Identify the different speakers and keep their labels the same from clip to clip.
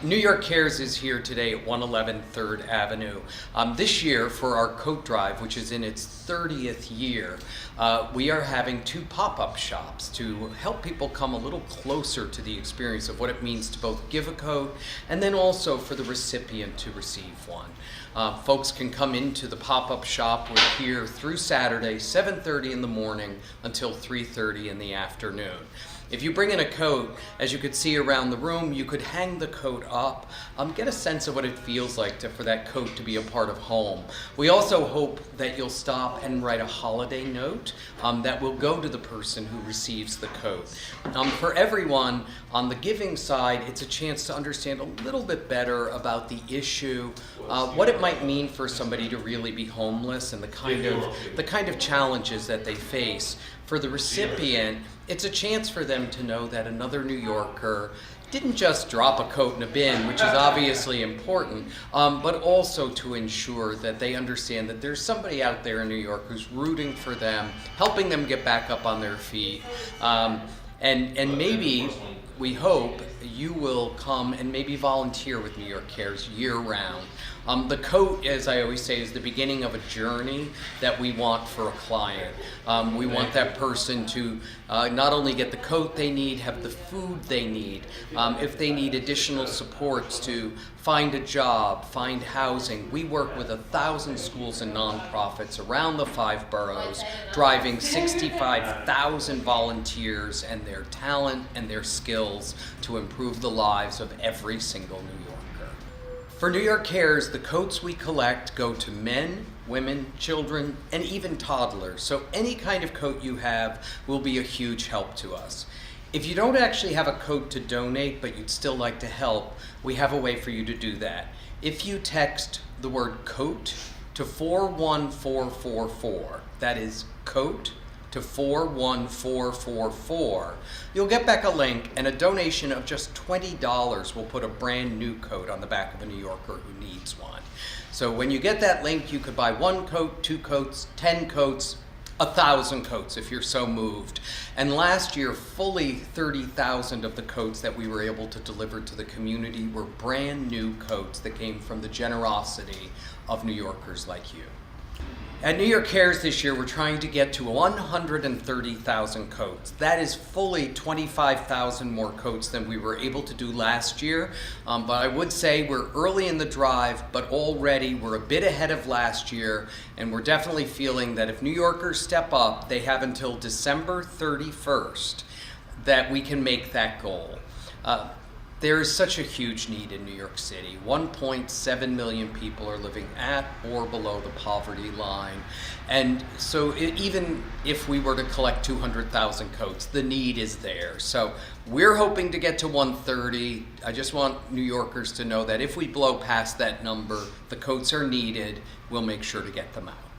Speaker 1: New York Cares is here today at 111 3rd Avenue. This year, for our coat drive, which is in its 30th year, we are having two pop-up shops to help people come a little closer to the experience of what it means to both give a coat and then also for the recipient to receive one. Folks can come into the pop-up shop. We're here through Saturday, 7:30 in the morning until 3:30 in the afternoon. If you bring in a coat, as you could see around the room, you could hang the coat up, get a sense of what it feels like for that coat to be a part of home. We also hope that you'll stop and write a holiday note that will go to the person who receives the coat. For everyone, on the giving side, it's a chance to understand a little bit better about the issue, what it might mean for somebody to really be homeless and the kind of challenges that they face. For the recipient, it's a chance for them to know that another New Yorker didn't just drop a coat in a bin, which is obviously important, but also to ensure that they understand that there's somebody out there in New York who's rooting for them, helping them get back up on their feet, and maybe we hope you will come and maybe volunteer with New York Cares year-round. The coat, as I always say, is the beginning of a journey that we want for a client. We want that person to not only get the coat they need, have the food they need. If they need additional supports to find a job, find housing, we work with 1,000 schools and nonprofits around the 5 boroughs, driving 65,000 volunteers and their talent and their skills to improve the lives of every single New Yorker. For New York Cares, the coats we collect go to men, women, children, and even toddlers. So any kind of coat you have will be a huge help to us. If you don't actually have a coat to donate, but you'd still like to help, we have a way for you to do that. If you text the word coat to 41444, that is coat to 41444, you'll get back a link, and a donation of just $20 will put a brand new coat on the back of a New Yorker who needs one. So when you get that link, you could buy 1 coat, 2 coats, 10 coats, 1,000 coats if you're so moved. And last year, fully 30,000 of the coats that we were able to deliver to the community were brand new coats that came from the generosity of New Yorkers like you. At New York Cares this year, we're trying to get to 130,000 coats. That is fully 25,000 more coats than we were able to do last year. But I would say we're early in the drive, but already we're a bit ahead of last year. And we're definitely feeling that if New Yorkers step up, they have until December 31st that we can make that goal. There is such a huge need in New York City. 1.7 million people are living at or below the poverty line. And so even if we were to collect 200,000 coats, the need is there. So we're hoping to get to 130. I just want New Yorkers to know that if we blow past that number, the coats are needed. We'll make sure to get them out.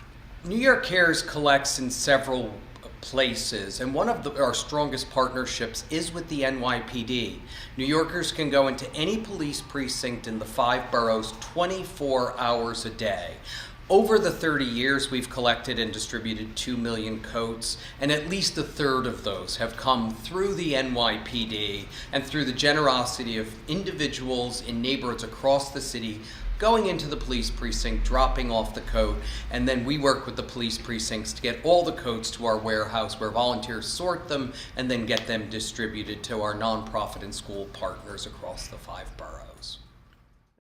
Speaker 1: New York Cares collects in several places, and one of our strongest partnerships is with the NYPD. New Yorkers can go into any police precinct in the 5 boroughs 24 hours a day. Over the 30 years, we've collected and distributed 2 million coats, and at least 1/3 of those have come through the NYPD and through the generosity of individuals in neighborhoods across the city going into the police precinct, dropping off the coat, and then we work with the police precincts to get all the coats to our warehouse where volunteers sort them and then get them distributed to our nonprofit and school partners across the 5 boroughs.